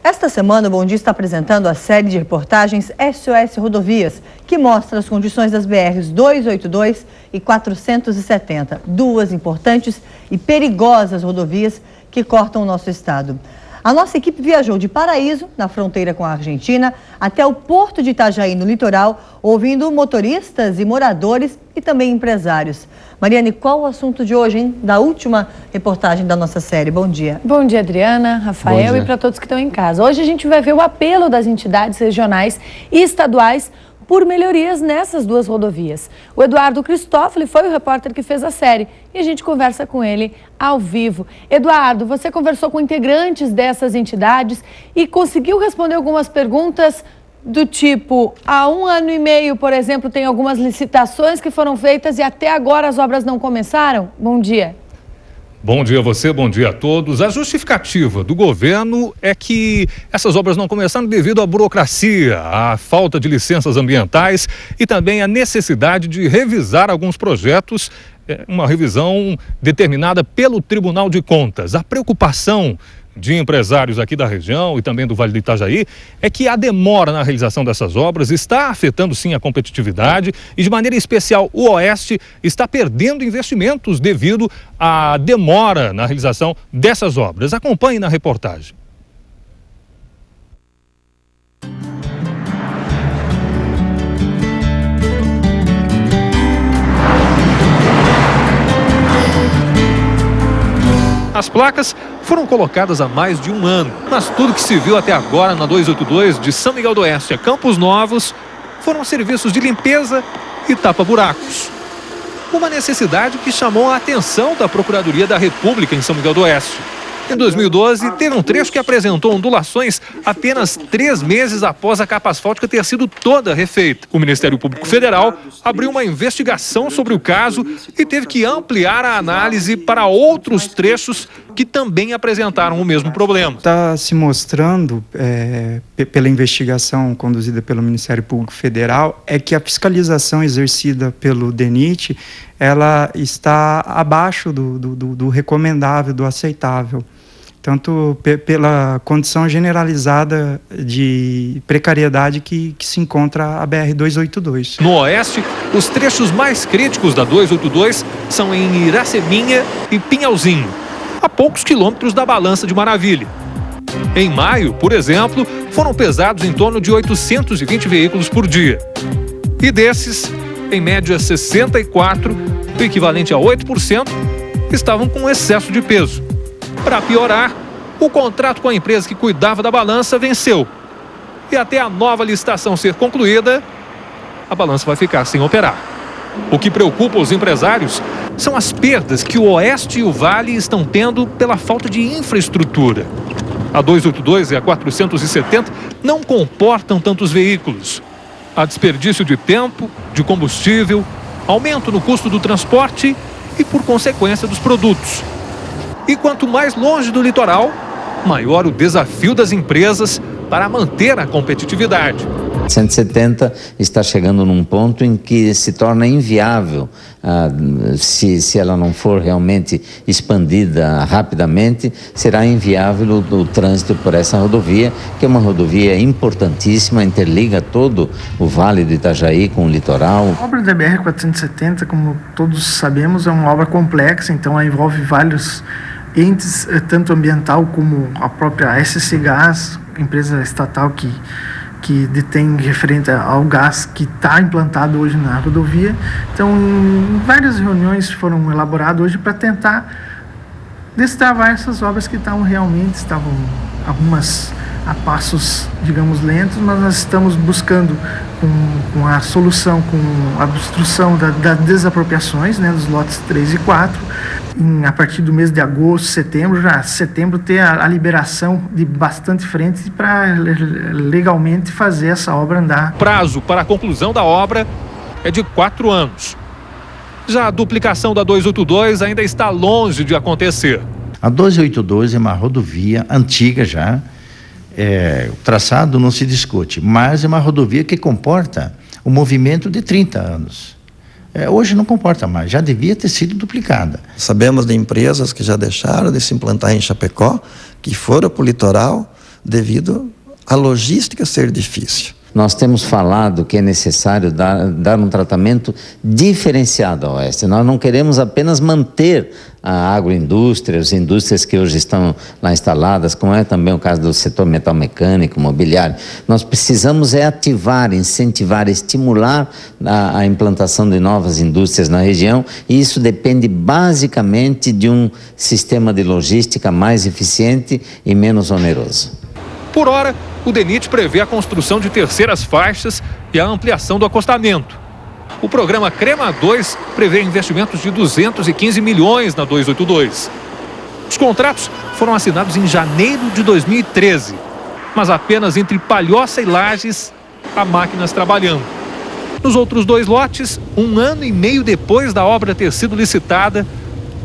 Esta semana, o Bom Dia está apresentando a série de reportagens SOS Rodovias, que mostra as condições das BRs 282 e 470, duas importantes e perigosas rodovias que cortam o nosso estado. A nossa equipe viajou de Paraíso, na fronteira com a Argentina, até o porto de Itajaí, no litoral, ouvindo motoristas e moradores e também empresários. Mariane, qual o assunto de hoje, hein? Da última reportagem da nossa série. Bom dia. Bom dia, Adriana, Rafael e para todos que estão em casa. Hoje a gente vai ver o apelo das entidades regionais e estaduais por melhorias nessas duas rodovias. O Eduardo Cristófoli foi o repórter que fez a série e a gente conversa com ele ao vivo. Eduardo, você conversou com integrantes dessas entidades e conseguiu responder algumas perguntas do tipo, há 1 ano e meio, por exemplo, tem algumas licitações que foram feitas e até agora as obras não começaram? Bom dia. Bom dia a você, bom dia a todos. A justificativa do governo é que essas obras não começaram devido à burocracia, à falta de licenças ambientais e também à necessidade de revisar alguns projetos, uma revisão determinada pelo Tribunal de Contas. A preocupação de empresários aqui da região e também do Vale do Itajaí é que a demora na realização dessas obras está afetando sim a competitividade e de maneira especial o Oeste está perdendo investimentos devido à demora na realização dessas obras. Acompanhe na reportagem. As placas foram colocadas há mais de 1 ano, mas tudo que se viu até agora na 282 de São Miguel do Oeste a Campos Novos foram serviços de limpeza e tapa-buracos. Uma necessidade que chamou a atenção da Procuradoria da República em São Miguel do Oeste. Em 2012, teve um trecho que apresentou ondulações apenas 3 meses após a capa asfáltica ter sido toda refeita. O Ministério Público Federal abriu uma investigação sobre o caso e teve que ampliar a análise para outros trechos que também apresentaram o mesmo problema. Está se mostrando, pela investigação conduzida pelo Ministério Público Federal, é que a fiscalização exercida pelo DENIT, ela está abaixo do recomendável, do aceitável. Tanto pela condição generalizada de precariedade que se encontra a BR-282. No Oeste, os trechos mais críticos da 282 são em Iraceminha e Pinhalzinho, a poucos quilômetros da Balança de Maravilha. Em maio, por exemplo, foram pesados em torno de 820 veículos por dia. E desses, em média 64, o equivalente a 8%, estavam com excesso de peso. Para piorar, o contrato com a empresa que cuidava da balança venceu. E até a nova licitação ser concluída, a balança vai ficar sem operar. O que preocupa os empresários são as perdas que o Oeste e o Vale estão tendo pela falta de infraestrutura. A 282 e a 470 não comportam tantos veículos. Há desperdício de tempo, de combustível, aumento no custo do transporte e, por consequência, dos produtos. E quanto mais longe do litoral, maior o desafio das empresas para manter a competitividade. 170 está chegando num ponto em que se torna inviável, se ela não for realmente expandida rapidamente, será inviável o trânsito por essa rodovia, que é uma rodovia importantíssima, interliga todo o Vale do Itajaí com o litoral. A obra da BR-470, como todos sabemos, é uma obra complexa, então ela envolve vários entes, tanto ambiental como a própria SC Gás, empresa estatal que detém referente ao gás que está implantado hoje na rodovia. Então, várias reuniões foram elaboradas hoje para tentar destravar essas obras que estavam algumas a passos, digamos, lentos, mas nós estamos buscando com a solução, com a obstrução das desapropriações, né, dos lotes 3 e 4, a partir do mês de agosto, setembro, ter a liberação de bastante frente para legalmente fazer essa obra andar. O prazo para a conclusão da obra é de 4 anos. Já a duplicação da 282 ainda está longe de acontecer. A 282 é uma rodovia antiga já, o traçado não se discute, mas é uma rodovia que comporta o movimento de 30 anos. Hoje não comporta mais, já devia ter sido duplicada. Sabemos de empresas que já deixaram de se implantar em Chapecó, que foram para o litoral, devido à logística ser difícil. Nós temos falado que é necessário dar um tratamento diferenciado ao oeste. Nós não queremos apenas manter a agroindústria, as indústrias que hoje estão lá instaladas, como é também o caso do setor metal mecânico, mobiliário. Nós precisamos ativar, incentivar, estimular a implantação de novas indústrias na região, e isso depende basicamente de um sistema de logística mais eficiente e menos oneroso. Por hora, o DENIT prevê a construção de terceiras faixas e a ampliação do acostamento. O programa CREMA 2 prevê investimentos de 215 milhões na 282. Os contratos foram assinados em janeiro de 2013, mas apenas entre Palhoça e Lages há máquinas trabalhando. Nos outros 2 lotes, 1 ano e meio depois da obra ter sido licitada,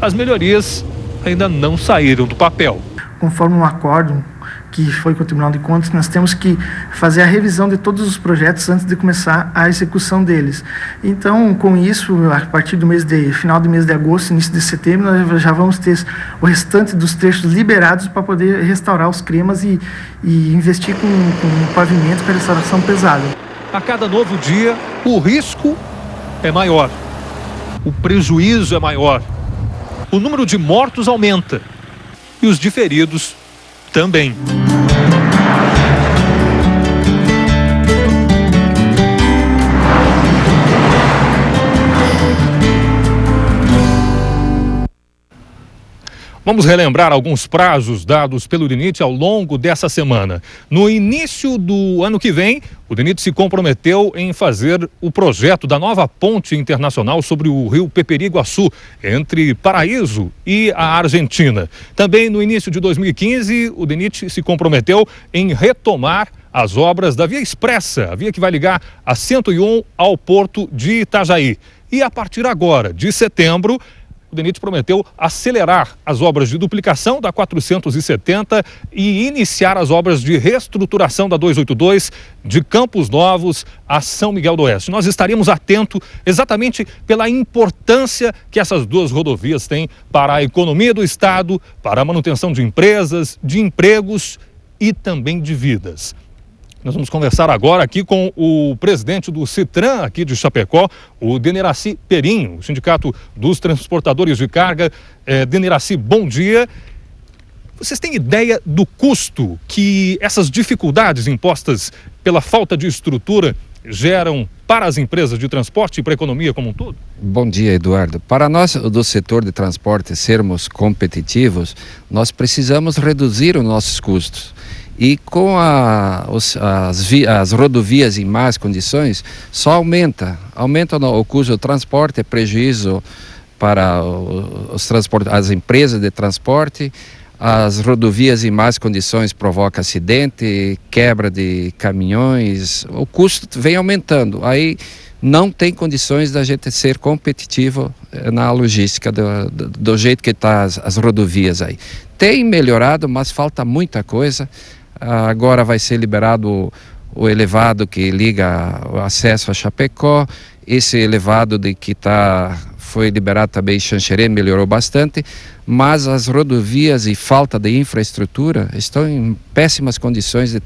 as melhorias ainda não saíram do papel. Conforme um acordo que foi com o Tribunal de Contas, nós temos que fazer a revisão de todos os projetos antes de começar a execução deles. Então, com isso, a partir do final do mês de agosto, início de setembro, nós já vamos ter o restante dos trechos liberados para poder restaurar os cremas e investir com pavimento para restauração pesada. A cada novo dia, o risco é maior, o prejuízo é maior, o número de mortos aumenta e os de feridos também. Vamos relembrar alguns prazos dados pelo DENIT ao longo dessa semana. No início do ano que vem, o DENIT se comprometeu em fazer o projeto da nova ponte internacional sobre o rio Peperiguaçu, entre Paraíso e a Argentina. Também no início de 2015, o DENIT se comprometeu em retomar as obras da Via Expressa, a via que vai ligar a 101 ao porto de Itajaí. E a partir agora, de setembro, o DENIT prometeu acelerar as obras de duplicação da 470 e iniciar as obras de reestruturação da 282 de Campos Novos a São Miguel do Oeste. Nós estaríamos atentos exatamente pela importância que essas 2 rodovias têm para a economia do estado, para a manutenção de empresas, de empregos e também de vidas. Nós vamos conversar agora aqui com o presidente do Citran, aqui de Chapecó, o Deneraci Perim, o Sindicato dos Transportadores de Carga. Deneraci, bom dia. Vocês têm ideia do custo que essas dificuldades impostas pela falta de estrutura geram para as empresas de transporte e para a economia como um todo? Bom dia, Eduardo. Para nós, do setor de transporte, sermos competitivos, nós precisamos reduzir os nossos custos. E com as rodovias em más condições, só aumenta o custo do transporte, é prejuízo para as empresas de transporte. As rodovias em más condições provocam acidente, quebra de caminhões, o custo vem aumentando. Aí não tem condições da gente ser competitivo na logística do jeito que está as rodovias aí. Tem melhorado, mas falta muita coisa. Agora vai ser liberado o elevado que liga o acesso a Chapecó. Esse elevado foi liberado também em Xanxerê, melhorou bastante, mas as rodovias e falta de infraestrutura estão em péssimas condições de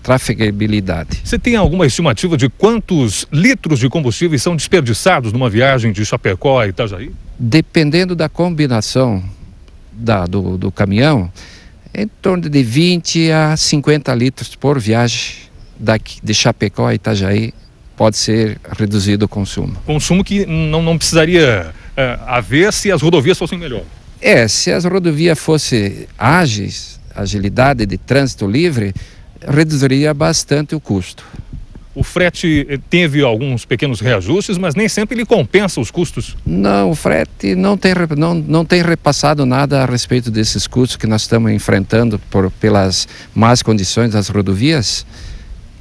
trafegabilidade. Você tem alguma estimativa de quantos litros de combustível são desperdiçados numa viagem de Chapecó a Itajaí? Dependendo da combinação do caminhão, em torno de 20 a 50 litros por viagem de Chapecó a Itajaí pode ser reduzido o consumo. Consumo que não precisaria haver se as rodovias fossem melhor. Se as rodovias fossem ágeis, agilidade de trânsito livre, reduziria bastante o custo. O frete teve alguns pequenos reajustes, mas nem sempre ele compensa os custos. Não, o frete não tem repassado nada a respeito desses custos que nós estamos enfrentando pelas más condições das rodovias.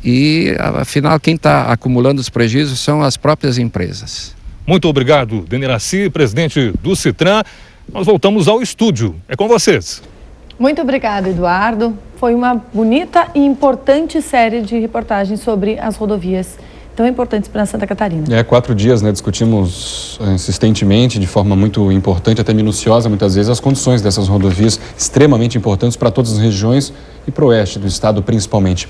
E, afinal, quem está acumulando os prejuízos são as próprias empresas. Muito obrigado, Deneraci, presidente do Citran. Nós voltamos ao estúdio. É com vocês. Muito obrigada, Eduardo. Foi uma bonita e importante série de reportagens sobre as rodovias tão importantes para Santa Catarina. 4 dias, né? Discutimos insistentemente, de forma muito importante, até minuciosa, muitas vezes, as condições dessas rodovias extremamente importantes para todas as regiões e para o oeste do estado, principalmente.